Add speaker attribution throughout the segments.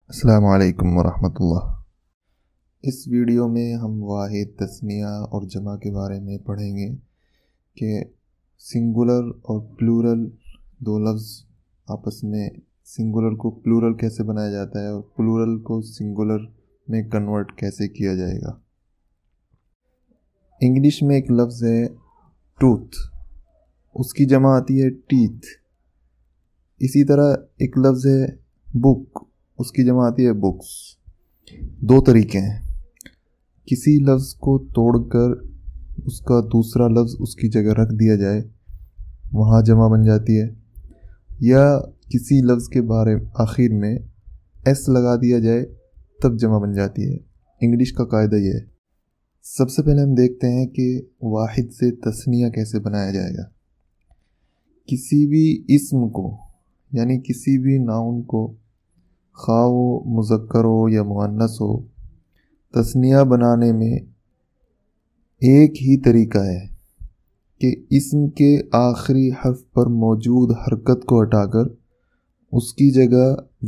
Speaker 1: السلام علیکم ورحمۃ اللہ۔ اس ویڈیو میں ہم واحد، تثنیہ اور جمع کے بارے میں پڑھیں گے کہ سنگولر اور پلورل دو لفظ آپس میں سنگولر کو پلورل کیسے بنایا جاتا ہے اور پلورل کو سنگولر میں کنورٹ کیسے کیا جائے گا۔ انگلش میں ایک لفظ ہے ٹوتھ، اس کی جمع آتی ہے ٹیتھ۔ اسی طرح ایک لفظ ہے بک، اس کی جمع آتی ہے بکس۔ دو طریقے ہیں، کسی لفظ کو توڑ کر اس کا دوسرا لفظ اس کی جگہ رکھ دیا جائے، وہاں جمع بن جاتی ہے، یا کسی لفظ کے بارے آخر میں ایس لگا دیا جائے تب جمع بن جاتی ہے۔ انگلش کا قاعدہ یہ ہے۔ سب سے پہلے ہم دیکھتے ہیں کہ واحد سے تثنیہ کیسے بنایا جائے گا۔ کسی بھی اسم کو یعنی کسی بھی ناؤن کو، خواہ وہ مذکر ہو یا مؤنث ہو، تثنیہ بنانے میں ایک ہی طریقہ ہے کہ اسم کے آخری حرف پر موجود حرکت کو ہٹا کر اس کی جگہ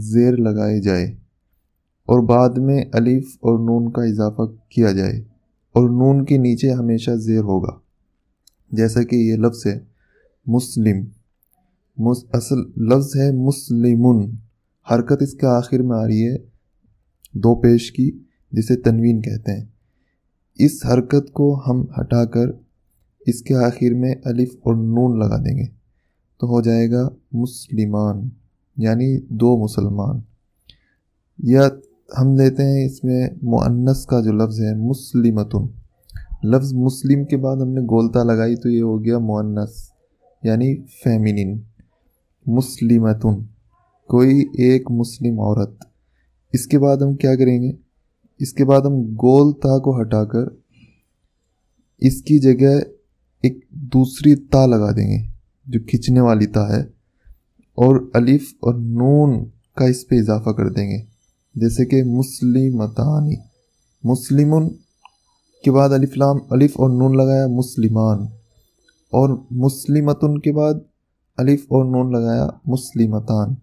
Speaker 1: زیر لگائے جائے اور بعد میں الف اور نون کا اضافہ کیا جائے، اور نون کے نیچے ہمیشہ زیر ہوگا۔ جیسا کہ یہ لفظ ہے مسلم، اصل لفظ ہے مسلمن، حرکت اس کے آخر میں آ رہی ہے دو پیش کی، جسے تنوین کہتے ہیں۔ اس حرکت کو ہم ہٹا کر اس کے آخر میں الف اور نون لگا دیں گے تو ہو جائے گا مسلمان، یعنی دو مسلمان۔ یا ہم لیتے ہیں اس میں مؤنث کا جو لفظ ہے مسلمتن، لفظ مسلم کے بعد ہم نے گولتا لگائی تو یہ ہو گیا مؤنث یعنی فیمینن، مسلمتن، کوئی ایک مسلم عورت۔ اس کے بعد ہم کیا کریں گے، اس کے بعد ہم گول تا کو ہٹا کر اس کی جگہ ایک دوسری تا لگا دیں گے جو کھینچنے والی تا ہے، اور الف اور نون کا اس پہ اضافہ کر دیں گے، جیسے کہ مسلمتانی، مسلمن کے بعد الف اور نون لگایا مسلمان، اور مسلمتن کے بعد الف اور نون لگایا مسلمتان،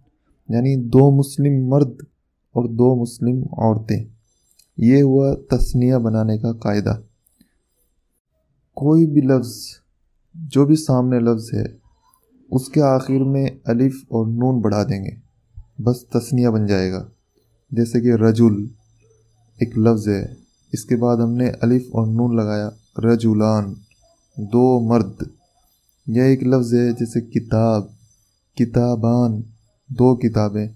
Speaker 1: یعنی دو مسلم مرد اور دو مسلم عورتیں۔ یہ ہوا تثنیہ بنانے کا قاعدہ۔ کوئی بھی لفظ، جو بھی سامنے لفظ ہے، اس کے آخر میں الف اور نون بڑھا دیں گے، بس تثنیہ بن جائے گا۔ جیسے کہ رجل ایک لفظ ہے، اس کے بعد ہم نے الف اور نون لگایا، رجلان، دو مرد۔ یا ایک لفظ ہے جیسے کتاب، کتابان، دو کتابیں۔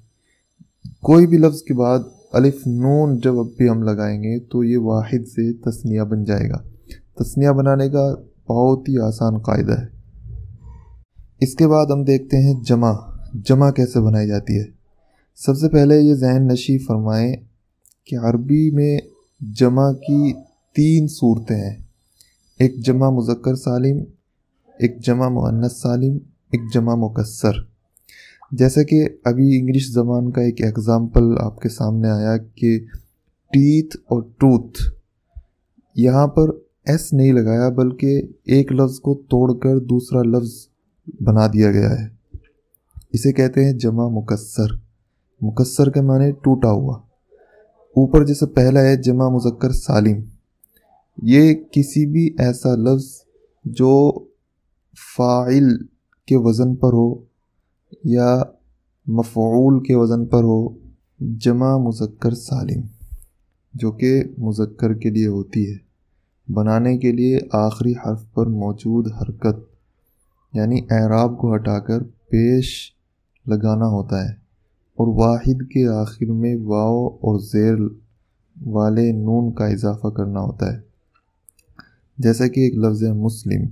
Speaker 1: کوئی بھی لفظ کے بعد الف نون جب اب بھی ہم لگائیں گے تو یہ واحد سے تثنیہ بن جائے گا۔ تثنیہ بنانے کا بہت ہی آسان قاعدہ ہے۔ اس کے بعد ہم دیکھتے ہیں جمع کیسے بنائی جاتی ہے۔ سب سے پہلے یہ ذہن نشی فرمائیں کہ عربی میں جمع کی تین صورتیں ہیں، ایک جمع مذکر سالم، ایک جمع مؤنث سالم، ایک جمع مکسر۔ جیسا کہ ابھی انگلش زبان کا ایک ایگزامپل آپ کے سامنے آیا کہ ٹیتھ اور ٹوتھ، یہاں پر ایس نہیں لگایا بلکہ ایک لفظ کو توڑ کر دوسرا لفظ بنا دیا گیا ہے، اسے کہتے ہیں جمع مکسر۔ مکسر کے معنی ٹوٹا ہوا۔ اوپر جیسے پہلا ہے جمع مذکر سالم، یہ کسی بھی ایسا لفظ جو فاعل کے وزن پر ہو یا مفعول کے وزن پر ہو، جمع مذکر سالم، جو کہ مذکر کے لیے ہوتی ہے، بنانے کے لیے آخری حرف پر موجود حرکت یعنی اعراب کو ہٹا کر پیش لگانا ہوتا ہے، اور واحد کے آخر میں واو اور زیر والے نون کا اضافہ کرنا ہوتا ہے۔ جیسا کہ ایک لفظ ہے مسلم،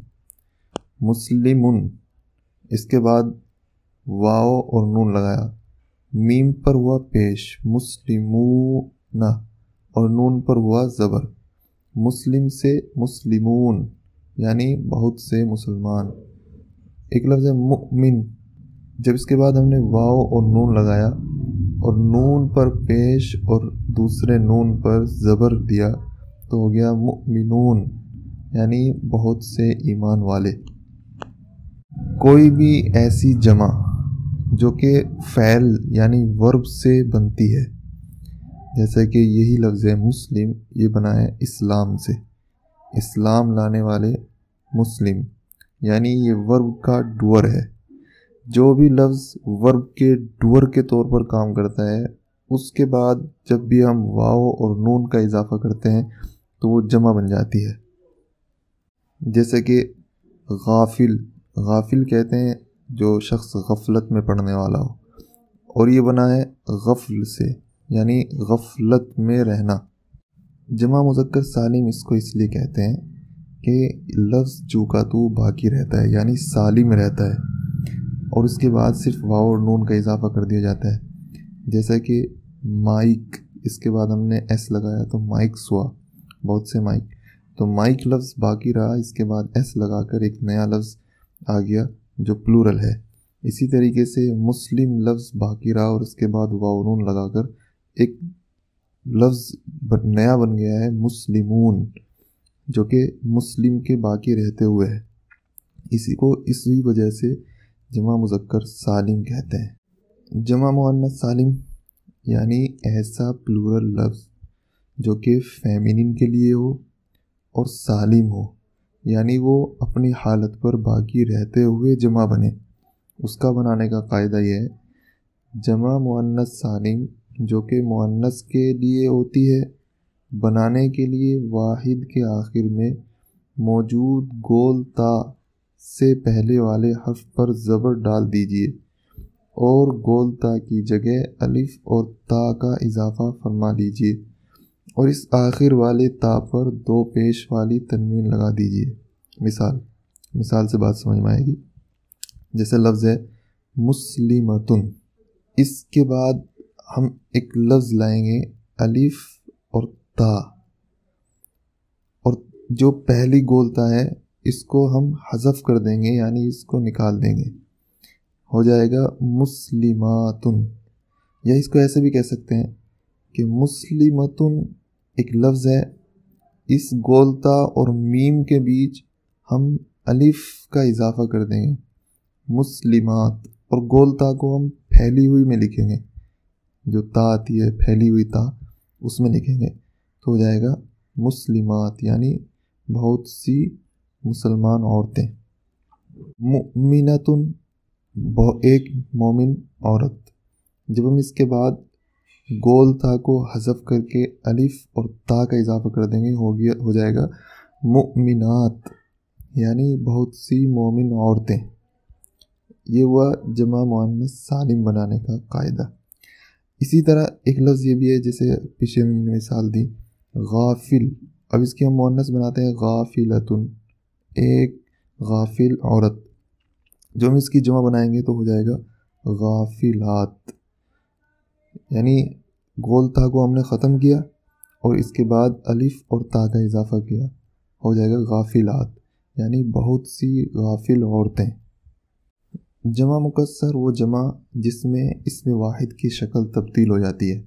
Speaker 1: مسلمن، اس کے بعد واو اور نون لگایا، میم پر ہوا پیش مسلمون اور نون پر ہوا زبر، مسلم سے مسلمون یعنی بہت سے مسلمان۔ ایک لفظ ہے مؤمن، جب اس کے بعد ہم نے واو اور نون لگایا اور نون پر پیش اور دوسرے نون پر زبر دیا تو ہو گیا مؤمنون، یعنی بہت سے ایمان والے۔ کوئی بھی ایسی جمع جو کہ فعل یعنی ورب سے بنتی ہے، جیسا کہ یہی لفظ ہے مسلم، یہ بنا ہے اسلام سے، اسلام لانے والے مسلم، یعنی یہ ورب کا ڈوور ہے۔ جو بھی لفظ ورب کے ڈوور کے طور پر کام کرتا ہے، اس کے بعد جب بھی ہم واو اور نون کا اضافہ کرتے ہیں تو وہ جمع بن جاتی ہے۔ جیسے کہ غافل، غافل کہتے ہیں جو شخص غفلت میں پڑنے والا ہو، اور یہ بنا ہے غفل سے، یعنی غفلت میں رہنا۔ جمع مذکر سالم اس کو اس لیے کہتے ہیں کہ لفظ جو کا تو باقی رہتا ہے، یعنی سالم رہتا ہے، اور اس کے بعد صرف واو اور نون کا اضافہ کر دیا جاتا ہے۔ جیسا کہ مائک، اس کے بعد ہم نے ایس لگایا تو مائکس ہوا، بہت سے مائک، تو مائک لفظ باقی رہا، اس کے بعد ایس لگا کر ایک نیا لفظ آ گیا جو پلورل ہے۔ اسی طریقے سے مسلم لفظ باقی رہا اور اس کے بعد واو نون لگا کر ایک لفظ نیا بن گیا ہے مسلمون، جو کہ مسلم کے باقی رہتے ہوئے ہے۔ اسی وجہ سے جمع مذکر سالم کہتے ہیں۔ جمع مؤنث سالم یعنی ایسا پلورل لفظ جو کہ فیمینن کے لیے ہو اور سالم ہو، یعنی وہ اپنی حالت پر باقی رہتے ہوئے جمع بنے۔ اس کا بنانے کا قاعدہ یہ ہے، جمع مؤنث سالم جو کہ مؤنث کے لیے ہوتی ہے، بنانے کے لیے واحد کے آخر میں موجود گول تا سے پہلے والے حرف پر زبر ڈال دیجئے اور گول تا کی جگہ الف اور تا کا اضافہ فرما لیجئے، اور اس آخر والے تا پر دو پیش والی تنوین لگا دیجئے۔ مثال سے بات سمجھ میں آئے گی۔ جیسے لفظ ہے مسلمتن، اس کے بعد ہم ایک لفظ لائیں گے الف اور تا، اور جو پہلی گول تا ہے اس کو ہم حذف کر دیں گے، یعنی اس کو نکال دیں گے، ہو جائے گا مسلماتن۔ یا اس کو ایسے بھی کہہ سکتے ہیں کہ مسلمتن ایک لفظ ہے، اس گولتا اور میم کے بیچ ہم الف کا اضافہ کر دیں گے مسلمات، اور گولتا کو ہم پھیلی ہوئی میں لکھیں گے، جو تا آتی ہے پھیلی ہوئی تا اس میں لکھیں گے، تو ہو جائے گا مسلمات، یعنی بہت سی مسلمان عورتیں۔ مؤمنتن ایک مومن عورت، جب ہم اس کے بعد گول تا کو حذف کر کے الف اور تا کا اضافہ کر دیں گے، ہو جائے گا مؤمنات، یعنی بہت سی مومن عورتیں۔ یہ ہوا جمع مؤنث سالم بنانے کا قاعدہ۔ اسی طرح ایک لفظ یہ بھی ہے، جیسے پیچھے میں نے مثال دی غافل، اب اس کی ہم مؤنث بناتے ہیں غافلتن، ایک غافل عورت، جو ہم اس کی جمع بنائیں گے تو ہو جائے گا غافلات، یعنی گول تا کو ہم نے ختم کیا اور اس کے بعد الف اور تا کا اضافہ کیا، ہو جائے گا غافلات، یعنی بہت سی غافل عورتیں۔ جمع مکسر وہ جمع جس میں اسم واحد کی شکل تبدیل ہو جاتی ہے،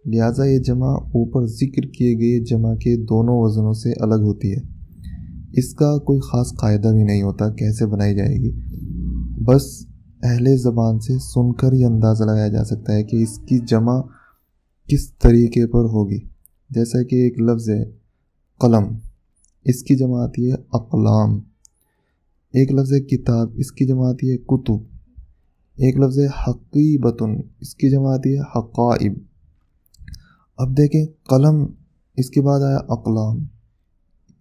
Speaker 1: لہٰذا یہ جمع اوپر ذکر کیے گئے جمع کے دونوں وزنوں سے الگ ہوتی ہے۔ اس کا کوئی خاص قاعدہ بھی نہیں ہوتا کیسے بنائی جائے گی، بس اہل زبان سے سن کر یہ اندازہ لگایا جا سکتا ہے کہ اس کی جمع کس طریقے پر ہوگی۔ جیسا کہ ایک لفظ ہے قلم، اس کی جمع آتی ہے اقلام۔ ایک لفظ ہے کتاب، اس کی جمع آتی ہے کتب۔ ایک لفظ ہے حقیبتن، اس کی جمع آتی ہے حقائب۔ اب دیکھیں قلم، اس کے بعد آیا اقلام،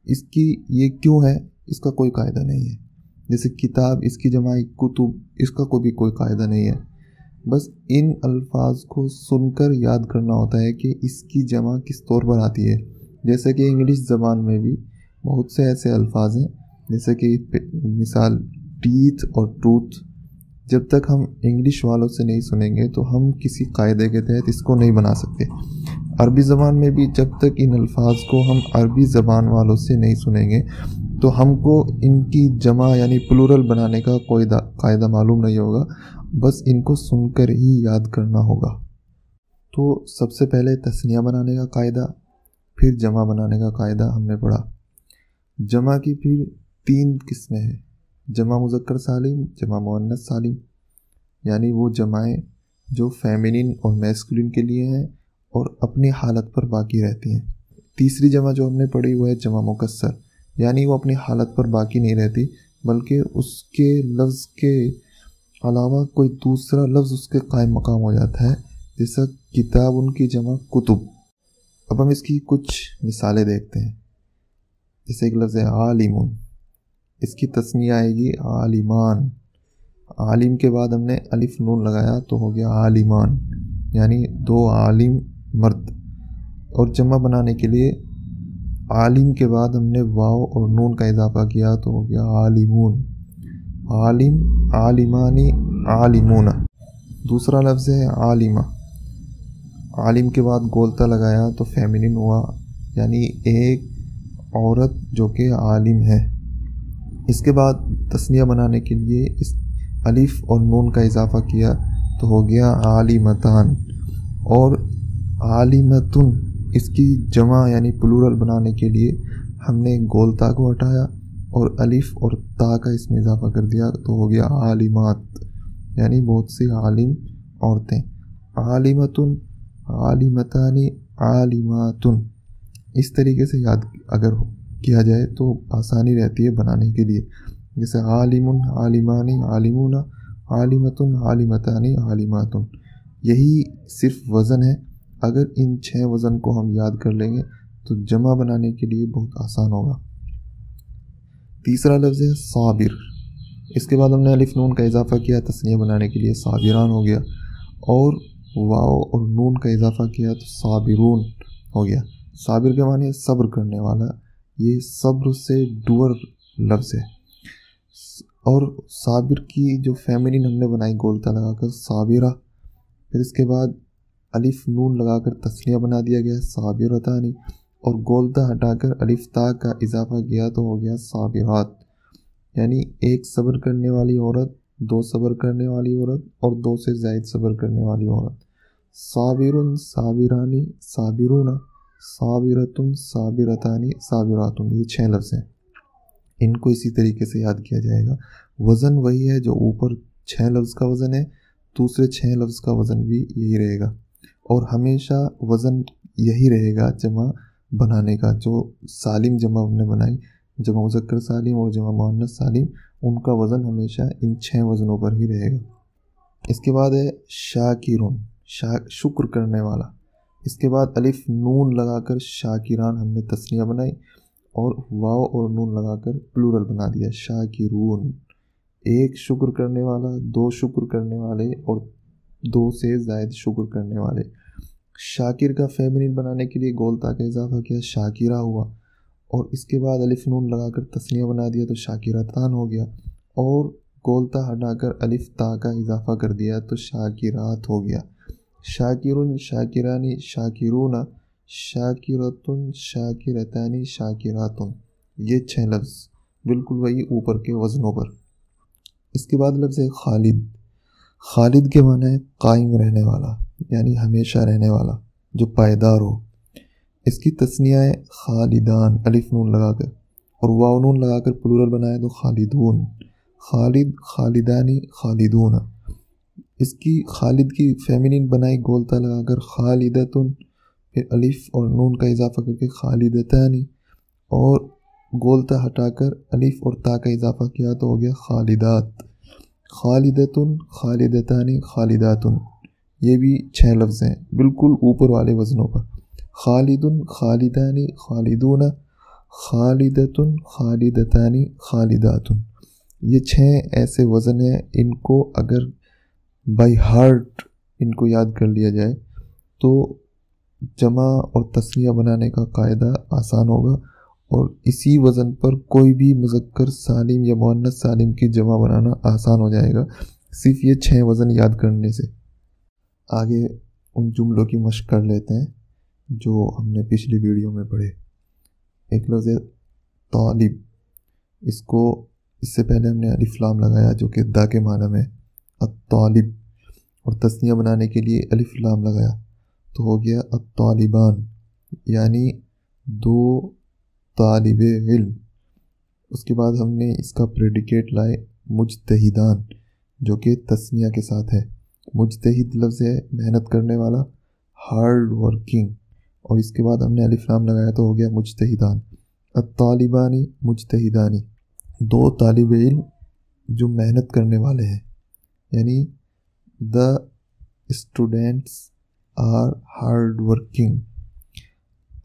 Speaker 1: اس کی یہ کیوں ہے، اس کا کوئی قاعدہ نہیں ہے۔ جیسے کتاب، اس کی جمع کتب، اس کا کوئی قاعدہ نہیں ہے، بس ان الفاظ کو سن کر یاد کرنا ہوتا ہے کہ اس کی جمع کس طور پر آتی ہے۔ جیسے کہ انگلش زبان میں بھی بہت سے ایسے الفاظ ہیں، جیسے کہ مثال ٹیتھ اور ٹروتھ، جب تک ہم انگلش والوں سے نہیں سنیں گے تو ہم کسی قاعدے کے تحت اس کو نہیں بنا سکتے۔ عربی زبان میں بھی جب تک ان الفاظ کو ہم عربی زبان والوں سے نہیں سنیں گے تو ہم کو ان کی جمع یعنی پلورل بنانے کا کوئی قاعدہ معلوم نہیں ہوگا، بس ان کو سن کر ہی یاد کرنا ہوگا۔ تو سب سے پہلے تثنیہ بنانے کا قاعدہ، پھر جمع بنانے کا قاعدہ ہم نے پڑھا۔ جمع کی پھر 3 قسمیں ہیں، جمع مذکر سالم، جمع مؤنث سالم، یعنی وہ جمعیں جو فیمینن اور میسکولن کے لیے ہیں اور اپنی حالت پر باقی رہتی ہیں۔ تیسری جمع جو ہم نے پڑھی وہ ہے جمع مکسر، یعنی وہ اپنی حالت پر باقی نہیں رہتی بلکہ اس کے لفظ کے علاوہ کوئی دوسرا لفظ اس کے قائم مقام ہو جاتا ہے، جیسا کتاب ان کی جمع کتب۔ اب ہم اس کی کچھ مثالیں دیکھتے ہیں۔ جیسے ایک لفظ ہے عالم، اس کی تثنیہ آئے گی عالمان، عالم کے بعد ہم نے الف نون لگایا تو ہو گیا عالمان، یعنی 2 عالم مرد۔ اور جمع بنانے کے لیے عالم کے بعد ہم نے واو اور نون کا اضافہ کیا تو ہو گیا عالمون، عالم، عالمانی، عالمون۔ دوسرا لفظ ہے عالمہ، عالم کے بعد گولتا لگایا تو فیمنن ہوا، یعنی ایک عورت جو کہ عالم ہے۔ اس کے بعد تثنیہ بنانے کے لیے اس الف اور نون کا اضافہ کیا تو ہو گیا عالمتان، اور عالمتن اس کی جمع یعنی پلورل بنانے کے لیے ہم نے گولتا کو ہٹایا اور الف اور تا کا اس میں اضافہ کر دیا تو ہو گیا عالمات، یعنی بہت سی عالم عورتیں۔ عالمتن، عالمتانی، عالماتن، اس طریقے سے یاد اگر کیا جائے تو آسانی رہتی ہے بنانے کے لیے۔ جیسے عالم، عالمانی، عالمون، عالمتن، عالمتانی، عالماتن۔ یہی صرف وزن ہے، اگر ان 6 وزن کو ہم یاد کر لیں گے تو جمع بنانے کے لیے بہت آسان ہوگا۔ تیسرا لفظ ہے صابر، اس کے بعد ہم نے الف نون کا اضافہ کیا تثنیہ بنانے کے لیے صابران ہو گیا، اور واو اور نون کا اضافہ کیا تو صابرون ہو گیا۔ صابر کے معنی صبر کرنے والا، یہ صبر سے ڈور لفظ ہے۔ اور صابر کی جو فیمنن ہم نے بنائی گولتا لگا کر صابرہ، پھر اس کے بعد الف نون لگا کر تثنیہ بنا دیا گیا صابرتانی، اور گولتا ہٹا کر الف تا کا اضافہ کیا تو ہو گیا صابرات، یعنی ایک صبر کرنے والی عورت، 2 صبر کرنے والی عورت اور 2 سے زائد صبر کرنے والی عورت۔ صابرن، صابرانی، صابرون، صابرتن، صابرتانی، صابراتن، یہ 6 لفظ ہیں۔ ان کو اسی طریقے سے یاد کیا جائے گا۔ وزن وہی ہے جو اوپر 6 لفظ کا وزن ہے، دوسرے 6 لفظ کا وزن بھی یہی رہے گا، اور ہمیشہ وزن یہی رہے گا جمع بنانے کا۔ جو سالم جمع ہم نے بنائی، جمع مذکر سالم اور جمع مؤنث سالم، ان کا وزن ہمیشہ ان 6 وزنوں پر ہی رہے گا۔ اس کے بعد ہے شاکرون، شکر کرنے والا۔ اس کے بعد الف نون لگا کر شاکران ہم نے تثنیہ بنائی، اور واو اور نون لگا کر پلورل بنا دیا شاکرون، ایک شکر کرنے والا، 2 شکر کرنے والے اور 2 سے زائد شکر کرنے والے۔ شاکر کا فیمنن بنانے کے لیے گولتا کا اضافہ کیا شاکرہ ہوا، اور اس کے بعد الف نون لگا کر تثنیہ بنا دیا تو شاکرتان ہو گیا، اور گولتا ہٹا کر الف تا کا اضافہ کر دیا تو شاکرات ہو گیا۔ شاکرن، شاکرانی، شاکرون، شاکرتن، شاکرتانی، شاکراتن، یہ 6 لفظ بالکل وہی اوپر کے وزنوں پر۔ اس کے بعد لفظ ہے خالد، خالد کے معنی ہے قائم رہنے والا، یعنی ہمیشہ رہنے والا، جو پائیدار ہو۔ اس کی تثنیہ ہے خالدان، الف نون لگا کر، اور واو نون لگا کر پلورل بنایا تو خالدون، خالد، خالدانی، خالدون۔ اس کی خالد کی فیمنن بنائی گولتا لگا کر خالدتن، پھر الف اور نون کا اضافہ کر کے خالدتانی، اور گولتا ہٹا کر الف اور تا کا اضافہ کیا تو ہو گیا خالدات، خالدتن، خالدتانی، خالداتن۔ یہ بھی 6 لفظ ہیں بالکل اوپر والے وزنوں پر۔ خالدن، خالدانی، خالدون، خالدتن، خالدتانی، خالداتن، یہ 6 ایسے وزن ہیں، ان کو اگر بائی ہارٹ ان کو یاد کر لیا جائے تو جمع اور تثنیہ بنانے کا قاعدہ آسان ہوگا، اور اسی وزن پر کوئی بھی مذکر سالم یا مؤنث سالم کی جمع بنانا آسان ہو جائے گا، صرف یہ 6 وزن یاد کرنے سے۔ آگے ان جملوں کی مشق کر لیتے ہیں جو ہم نے پچھلی ویڈیو میں پڑھے۔ ایک لفظ ہے طالب، اس سے پہلے ہم نے الف لام لگایا جو کہ دا کے معنی میں الطالب، اور تثنیہ بنانے کے لیے الف لام لگایا تو ہو گیا الطالبان، یعنی 2 طالب علم۔ اس کے بعد ہم نے اس کا پریڈیکیٹ لائے مجتہدان، جو کہ تثنیہ کے ساتھ ہے۔ مجتہد لفظ ہے محنت کرنے والا، ہارڈ ورکنگ، اور اس کے بعد ہم نے الف لام لگایا تو ہو گیا مجتہدان. الطالبانی مجتہدانی، دو طالب علم جو محنت کرنے والے ہیں، یعنی the students are hard working.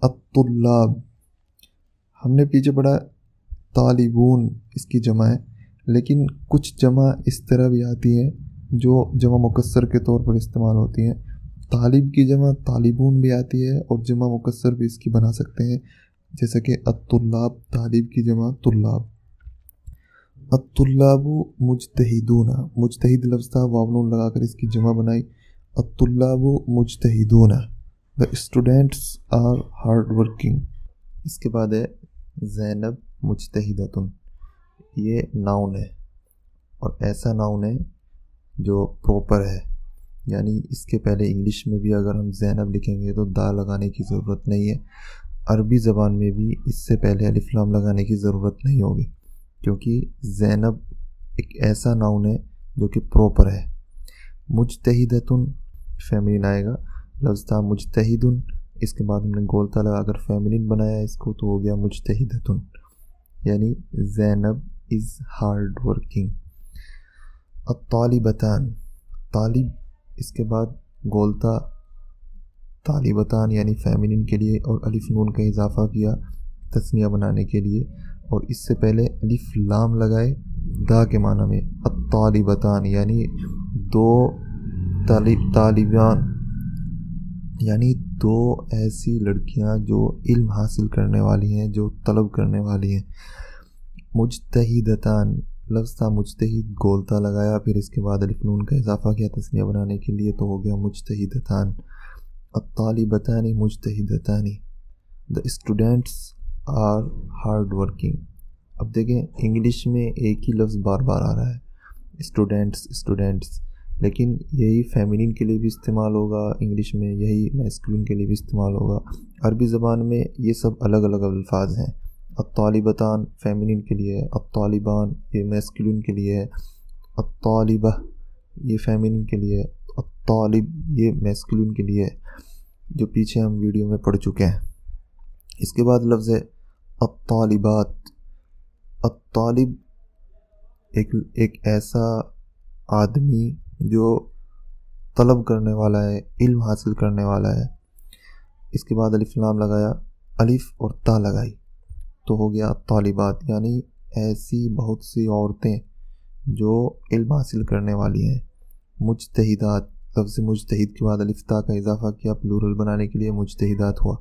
Speaker 1: الطلاب، ہم نے پیچھے پڑھا طالبون اس کی جمع ہے، لیکن کچھ جمع اس طرح بھی آتی ہیں جو جمع مکسر کے طور پر استعمال ہوتی ہیں. طالب کی جمع طالبون بھی آتی ہے اور جمع مکسر بھی اس کی بنا سکتے ہیں، جیسا کہ الطلاب، طالب کی جمع طلاب. الطلاب مجتہدون، مجتہد لفظ تھا، واو نون لگا کر اس کی جمع بنائی. الطلاب مجتہدون، the students are hard working. اس کے بعد ہے زینب مجتہدتن. یہ ناؤن ہے اور ایسا ناؤن ہے جو پراپر ہے، یعنی اس کے پہلے انگلش میں بھی اگر ہم زینب لکھیں گے تو دا لگانے کی ضرورت نہیں ہے. عربی زبان میں بھی اس سے پہلے الف لام لگانے کی ضرورت نہیں ہوگی، کیونکہ زینب ایک ایسا ناؤن ہے جو کہ پراپر ہے. مجتہدتن فیمنین آئے گا، لفظ تھا مجتہدن، اس کے بعد ہم نے گولتا لگا کر فیمنین بنایا اس کو تو ہو گیا مجتہدتن، یعنی زینب از ہارڈ ورکنگ. الطالبتان، طالب، اس کے بعد گولتا طالبتان یعنی فیمنین کے لیے، اور الف نون کا اضافہ کیا تثنیہ بنانے کے لیے، اور اس سے پہلے الف لام لگائے دا کے معنی میں. الطالبتان یعنی دو طالبان، یعنی دو ایسی لڑکیاں جو علم حاصل کرنے والی ہیں، جو طلب کرنے والی ہیں. مجتہدتان لفظ تھا مجتہد، گولتا لگایا، پھر اس کے بعد الف نون کا اضافہ کیا تثنیہ بنانے کے لیے تو ہو گیا مجتہدتان. الطالبتان مجتہدتان، the students are hard working. اب دیکھیں انگلش میں ایک ہی لفظ بار بار آ رہا ہے، اسٹوڈینٹس، لیکن یہی فیمنین کے لیے بھی استعمال ہوگا انگلش میں، یہی میسکولین کے لیے بھی استعمال ہوگا. عربی زبان میں یہ سب الگ الگ الفاظ ہیں. الطالبتان فیمنین کے لیے ہے، الطالبان یہ میسکولین کے لیے ہے، الطالبہ یہ فیمنین کے لیے ہے، الطالب یہ میسکولین کے لیے ہے، جو پیچھے ہم ویڈیو میں پڑھ چکے ہیں. اس کے بعد لفظ ہے الطالبات. الطالب ایک ایسا آدمی جو طلب کرنے والا ہے، علم حاصل کرنے والا ہے. اس کے بعد الف لام لگایا، الف اور تا لگائی تو ہو گیا طالبات، یعنی ایسی بہت سی عورتیں جو علم حاصل کرنے والی ہیں. مجتہدات، لفظ مجتہد کے بعد الف تا کا اضافہ کیا پلورل بنانے کے لیے مجتہدات ہوا.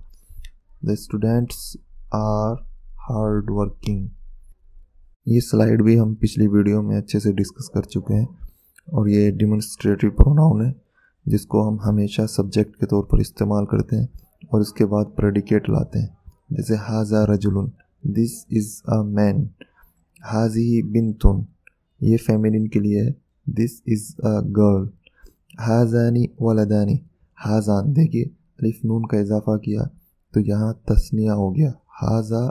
Speaker 1: The students are hard working. یہ سلائیڈ بھی ہم پچھلی ویڈیو میں اچھے سے ڈسکس کر چکے ہیں، اور یہ ڈیمونسٹریٹو پروناؤن ہے جس کو ہم ہمیشہ سبجیکٹ کے طور پر استعمال کرتے ہیں اور اس کے بعد پریڈیکیٹ لاتے ہیں. جیسے ھذا رجل، دس از اے مین. ھذہ بنت، یہ فیمنین کے لیے ہے، دس از اے گرل. ھذان ولدان، ھذان دیکھیے الف نون کا اضافہ کیا تو یہاں تثنیہ ہو گیا، ھذا،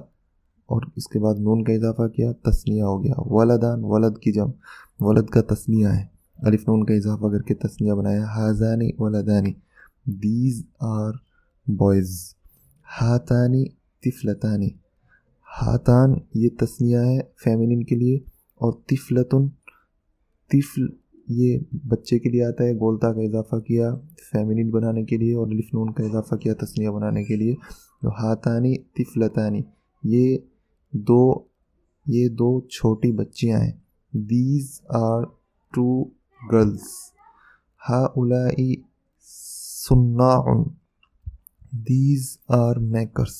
Speaker 1: اور اس کے بعد نون کا اضافہ کیا تثنیہ ہو گیا. ولدان، ولد کی جمع، ولد کا تثنیہ ہے، الف نون کا اضافہ کر کے تثنیہ بنایا. ھذان ولدان، دیز آر بوائز. ہاتان طفلتان، ہاتان یہ تثنیہ ہے فیمنین کے لیے، اور طفلتن، طفل یہ بچے کے لیے آتا ہے، گولتا کا اضافہ کیا فیمنین بنانے کے لیے اور الف نون کا اضافہ کیا تثنیہ بنانے کے لیے. تو ہاتانی طفلتانی، یہ دو چھوٹی بچیاں ہیں. These are two girls. ہؤلاء صناع، دیز آر میکرز.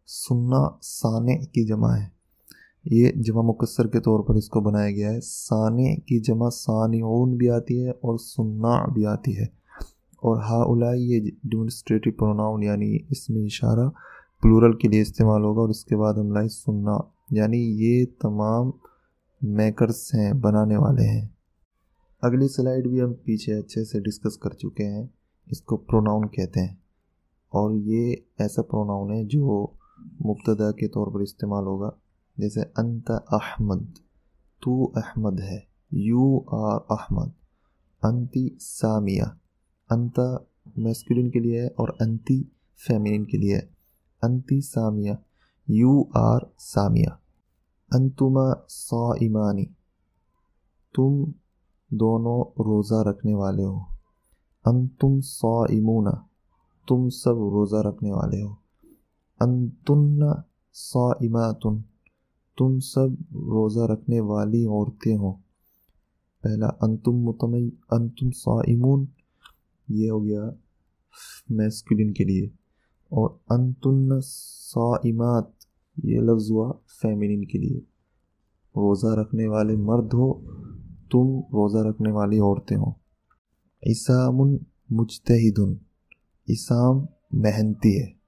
Speaker 1: صناع صانع کی جمع ہے، یہ جمع مکسر کے طور پر اس کو بنایا گیا ہے. صانع کی جمع صانعون بھی آتی ہے اور صناع بھی آتی ہے. اور ہؤلاء یہ ڈیمونسٹریٹو پروناؤن یعنی اسم اشارہ پلورل کے لیے استعمال ہوگا، اور اس کے بعد ہم لائے صناع، یعنی یہ تمام میکرز ہیں، بنانے والے ہیں. اگلی سلائیڈ بھی ہم پیچھے اچھے سے ڈسکس کر چکے ہیں. اس کو پروناؤن کہتے ہیں، اور یہ ایسا پروناؤن ہے جو مبتدا کے طور پر استعمال ہوگا. جیسے انت احمد، تو احمد ہے، یو آر احمد. انتی سامیہ، انت میسکولین کے لیے ہے اور انتی فیمینین کے لیے ہے. انتی سامیہ، یو آر سامیہ. انتما صائمانی، تم دونوں روزہ رکھنے والے ہو. انتم صائمون، تم سب روزہ رکھنے والے ہو. انتن صائمات، تم سب روزہ رکھنے والی عورتیں ہو. پہلا انتم صائمون یہ ہو گیا میسکولین کے لیے، اور انتن صائمات یہ لفظ ہوا فیمینین کے لیے. روزہ رکھنے والے مرد ہو، تم روزہ رکھنے والی عورتیں ہو. عصام مجتہد، عصام محنتی ہے.